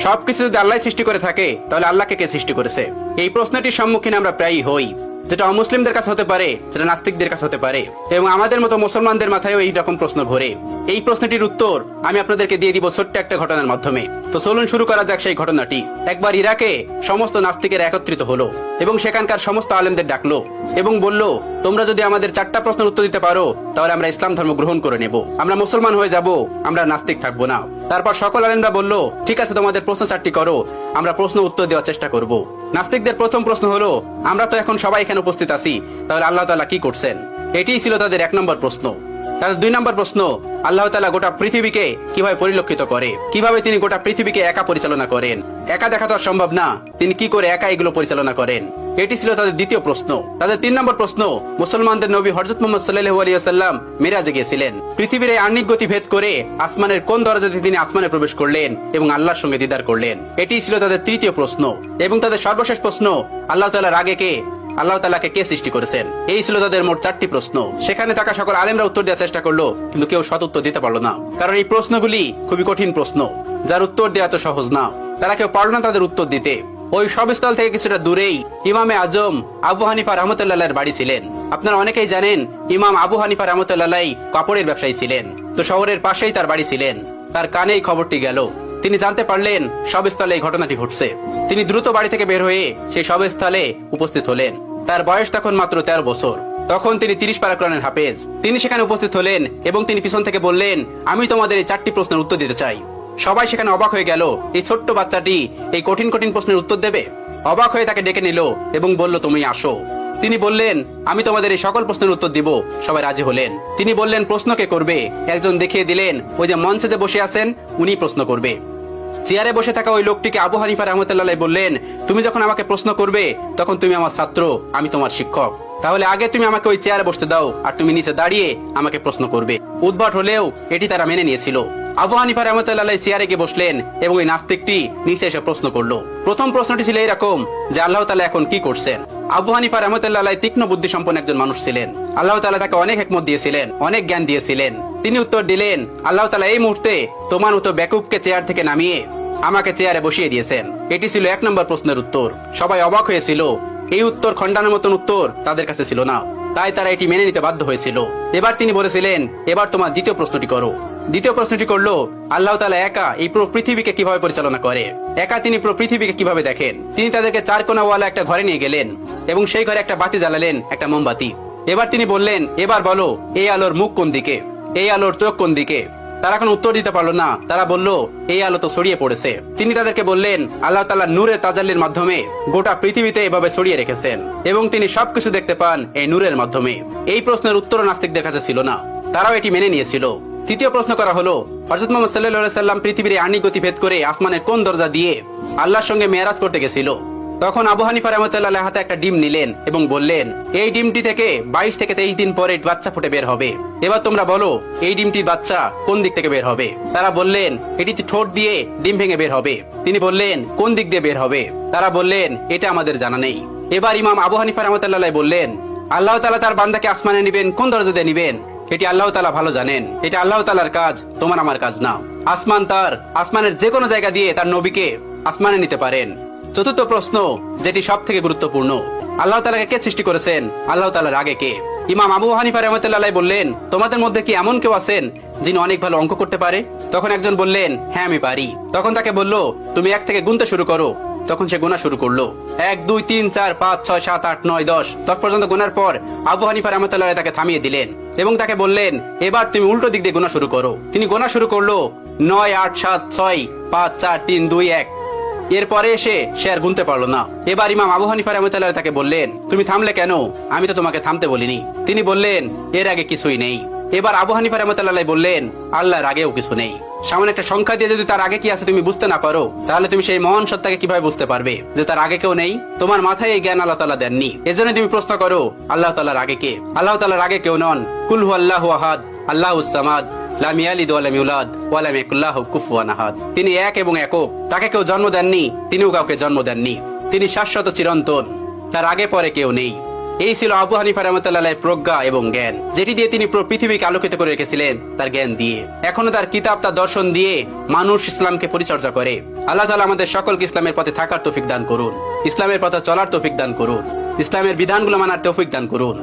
সবকিছু যদি আল্লাহ সৃষ্টি করে থাকে তাহলে আল্লাহকে কে সৃষ্টি করেছে? এই প্রশ্নটির সম্মুখীন আমরা প্রায়ই হই, যেটা অমুসলিমদের কাছে হতে পারে, যেটা নাস্তিকদের কাছে হতে পারে, এবং আমাদের মতো মুসলমানদের মাথায়ও এই রকম প্রশ্ন ঘোরে। এই প্রশ্নটির উত্তর আমি আপনাদেরকে দিয়ে দিব ছোট্ট একটা ঘটনার মাধ্যমে। তো চলুন শুরু করা যাক সেই ঘটনাটি। একবার ইরাকে সমস্ত নাস্তিকের একত্রিত হলো এবং সেখানকার সমস্ত আলেমদের ডাকলো এবং বলল, তোমরা যদি আমাদের 4টা প্রশ্নের উত্তর দিতে পারো তাহলে আমরা ইসলাম ধর্ম গ্রহণ করে নেব, আমরা মুসলমান হয়ে যাব, আমরা নাস্তিক থাকবো না। তারপর সকল আলেমরা বলল, ঠিক আছে, তোমাদের প্রশ্ন 4টি করো, আমরা প্রশ্ন উত্তর দেওয়ার চেষ্টা করব। নাস্তিকদের প্রথম প্রশ্ন হলো, আমরা তো এখন সবাই এখানে উপস্থিত আছি, তাহলে আল্লাহ তাআলা কি করছেন? এটিই ছিল তাদের 1 নম্বর প্রশ্ন। তাদের 2 নম্বর প্রশ্ন, আল্লাহ তাআলা গোটা পৃথিবীকে কিভাবে পরিলক্ষিত করে, কিভাবে তিনি গোটা পৃথিবীকে একা পরিচালনা করেন? একা দেখা তো সম্ভব না, তিনি কি করে একা এগুলো পরিচালনা করেন? এটি ছিল তাদের দ্বিতীয় প্রশ্ন। তাদের 3 নম্বর প্রশ্ন, মুসলমানদের নবী হযরত মুহাম্মদ সাল্লাল্লাহু আলাইহি ওয়াসাল্লাম মিরাজে গিয়েছিলেন, পৃথিবীর এই আহ্নিক গতি ভেদ করে আসমানের কোন দরজাতে তিনি আসমানে প্রবেশ করলেন এবং আল্লাহর সঙ্গে দিদার করলেন? এটি ছিল তাদের তৃতীয় প্রশ্ন। এবং তাদের সর্বশেষ প্রশ্ন, আল্লাহ তাআলার আগে কে, আল্লাহ তাআলাকে কে সৃষ্টি করেছেন? এই ছিল তাদের মোট 4টি প্রশ্ন। সেখানে থাকা সকল আলেমরা উত্তর দেওয়ার চেষ্টা করলো, কিন্তু কেউ সৎ উত্তর দিতে পারলো না, কারণ এই প্রশ্নগুলি খুবই কঠিন প্রশ্ন, যার উত্তর দেওয়া তো সহজ না। তারা কেউ পারল না তাদের উত্তর দিতে। ওই সবস্থল থেকে কিছুটা দূরেই ইমামে আজম আবু হানিফা রাহমাতুল্লাহর বাড়ি ছিলেন। আপনারা অনেকেই জানেন, ইমাম আবু হানিফা রাহমাতুল্লাহ কাপড়ের ব্যবসায়ী ছিলেন। তো শহরের পাশেই তার বাড়ি ছিলেন। তার কানেই খবরটি গেল। তিনি জানতে পারলেন সবস্থলে এই ঘটনাটি ঘটছে। তিনি দ্রুত বাড়ি থেকে বের হয়ে সেই সবস্থলে উপস্থিত হলেন। তার বয়স তখন মাত্র 13 বছর। তখন তিনি 30 পারা কোরআনের হাফেজ। তিনি সেখানে উপস্থিত হলেন এবং তিনি পিছন থেকে বললেন, আমি তোমাদের এই 4টি প্রশ্নের উত্তর দিতে চাই। সবাই সেখানে অবাক হয়ে গেল, এই ছোট্ট বাচ্চাটি এই কঠিন কঠিন প্রশ্নের উত্তর দেবে? অবাক হয়ে তাকে ডেকে নিল এবং বলল, তুমি আসো। তিনি বললেন, আমি তোমাদের এই সকল প্রশ্নের উত্তর দিব। সবাই রাজি হলেন। তিনি বললেন, প্রশ্ন কে করবে? একজন দেখিয়ে দিলেন, ওই যে মঞ্চে যে বসে আছেন উনি প্রশ্ন করবে। চেয়ারে বসে থাকা ওই লোকটিকে আবু হানিফা রাহমাতুল্লাহ বললেন, তুমি যখন আমাকে প্রশ্ন করবে তখন তুমি আমার ছাত্র, আমি তোমার শিক্ষক, তাহলে আগে তুমি আমাকে ওই চেয়ারে বসতে দাও, আর তুমি নিচে দাঁড়িয়ে আমাকে প্রশ্ন করবে। উদ্ভট হলেও এটি তারা মেনে নিয়েছিল। আবু হানিফা রাহমাতুল্লাহ চেয়ারে গিয়ে বসলেন এবং ওই নাস্তিকটি নিচে এসে প্রশ্ন করলো। প্রথম প্রশ্নটি ছিল এরকম যে, আল্লাহ তাআলা এখন কি করছেন? আবু হানিফা রাহমাতুল্লাহ তীক্ষ্ণ বুদ্ধি সম্পন্ন একজন মানুষ ছিলেন। আল্লাহ তাআলা তাকে অনেক হিকমত দিয়েছিলেন, অনেক জ্ঞান দিয়েছিলেন। তিনি উত্তর দিলেন, আল্লাহ তাআলা এই মুহূর্তে তোমার মতো বেকুবকে চেয়ার থেকে নামিয়ে আমাকে চেয়ারে বসিয়ে দিয়েছেন। এটি ছিল 1 নম্বর প্রশ্নের উত্তর। সবাই অবাক হয়েছিল। এই উত্তর খণ্ডানোর মতন উত্তর তাদের কাছে ছিল না, তাই তারা এটি মেনে নিতে বাধ্য হয়েছিল। এবার তিনি বলেছিলেন, এবার তোমার দ্বিতীয় প্রশ্নটি করো। দ্বিতীয় প্রশ্নটি করলো, আল্লাহ তাআলা একা এই পুরো পৃথিবীকে কিভাবে পরিচালনা করে? একা তিনি পুরো পৃথিবীকে কিভাবে দেখেন? তিনি তাদেরকে 4 কোণাওয়ালা একটা ঘরে নিয়ে গেলেন এবং সেই ঘরে একটা বাতি জ্বালালেন, একটা মোমবাতি। এবার তিনি বললেন, এবার বলো, এই আলোর মুখ কোন দিকে, এই আলোর চোখ কোন দিকে? তারা কোনো উত্তর দিতে পারলো না। তারা বলল, এই আলো তো ছড়িয়ে পড়েছে। তিনি তাদেরকে বললেন, আল্লাহ তাআলা নূরের তাজাল্লির মাধ্যমে গোটা পৃথিবীতে এভাবে ছড়িয়ে রেখেছেন এবং তিনি সবকিছু দেখতে পান এই নূরের মাধ্যমে। এই প্রশ্নের উত্তর নাস্তিকদের কাছে ছিল না, তারাও এটি মেনে নিয়েছিল। তৃতীয় প্রশ্ন করা হলো, হযরত মুহাম্মদ সাল্লাল্লাহু আলাইহি ওয়াসাল্লাম পৃথিবীর আহ্নিক গতি ভেদ করে আসমানের কোন দরজা দিয়ে আল্লাহর সঙ্গে মেরাজ করতে গেছিল? তখন আবু হানিফা রাহমাতুল্লাহ হাতে একটা ডিম নিলেন এবং বললেন, এই ডিমটি থেকে 22 থেকে 23 দিন পরে বাচ্চা ফুটে বের হবে। এবার তোমরা বলো, এই ডিমটির বাচ্চা কোন দিক থেকে বের হবে? তারা বললেন, এটি ঠোঁট দিয়ে ডিম ভেঙে বের হবে। তিনি বললেন, কোন দিক দিয়ে বের হবে? তারা বললেন, এটা আমাদের জানা নেই। এবার ইমাম আবু হানিফা রাহমাতুল্লাহ বললেন, আল্লাহ তাআলা তার বান্দাকে আসমানে নিবেন কোন দরজা দিয়ে নিবেন, এটি আল্লাহ তাআলা ভালো জানেন। এটা আল্লাহ তাআলার কাজ, তোমার আমার কাজ না। আসমান তার, আসমানের যে কোনো জায়গা দিয়ে তার নবীকে আসমানে নিতে পারেন। চতুর্থ প্রশ্ন, যেটি সব থেকে গুরুত্বপূর্ণ, আল্লাহ তাআলাকে কে সৃষ্টি করেছেন? আল্লাহ তাআলার আগে কে? ইমাম আবু হানিফা রাহমাতুল্লাহ বললেন, তোমাদের মধ্যে কি এমন কেউ আছেন যিনি অনেক ভালো অঙ্ক করতে পারে? তখন একজন বললেন, হ্যাঁ আমি পারি। তখন তাকে বলল, তুমি 1 থেকে গুনতে শুরু করো। তখন সে গোনা শুরু করলো। 1 2 3 4 5 6 7 8 9 10 10 পর্যন্ত গোনার পর আবু হানিফা রাহমাতুল্লাহ তাকে থামিয়ে দিলেন এবং তাকে বললেন, এবার তুমি উল্টো দিক দিয়ে গোনা শুরু করো। তিনি গোনা শুরু করলো 9 8 7 6 5 4 3 2 1। এরপরে এসে সে আর গুনতে পারলো না। এবার ইমাম আবু হানিফা রাহমাতুল্লাহ তাকে বললেন, তুমি থামলে কেন? আমি তো তোমাকে থামতে বলিনি। তিনি বললেন, এর আগে কিছুই নেই। এবার আবু হানিফা রাহমাতুল্লাহ বললেন, আল্লাহর আগেও কিছু নেই। সামান্য একটা সংখ্যা দিয়ে যদি তার আগে কি আছে তুমি বুঝতে না পারো, তাহলে তুমি সেই মহান সত্তাকে কিভাবে বুঝতে পারবে যে তার আগে কেউ নেই? তোমার মাথায় এই জ্ঞান আল্লাহ তাআলা দেননি। এজন্য তুমি প্রশ্ন করো, আল্লাহ তাআলার আগে কে? আল্লাহ তাআলার আগে কেউ নন। কুল হুয়াল্লাহু আহাদ, আল্লাহুস সামাদ, লাম ইয়ালিদ ওয়া লাম ইউলাদ ওয়া লাম ইয়াকুল লাহু কুফুয়ান আহাদ। তিনি এক এবং একক, তাকে কেউ জন্ম দেননি, তিনিও কাউকে জন্ম দেননি। তিনি শাশ্বত চিরন্তন, তার আগে পরে কেউ নেই। এই ছিল আবু হানিফা রাহমাতুল্লাহ প্রজ্ঞা এবং জ্ঞান, যেটি দিয়ে তিনি পুরো পৃথিবীকে আলোকিত করে রেখেছিলেন তার জ্ঞান দিয়ে। এখনো তার কিতাব, তার দর্শন দিয়ে মানুষ ইসলামকে পরিচর্যা করে। আল্লাহ তাআলা আমাদের সকলকে ইসলামের পথে থাকার তৌফিক দান করুন, ইসলামের পথে চলার তৌফিক দান করুন, ইসলামের বিধানগুলো মানার তৌফিক দান করুন।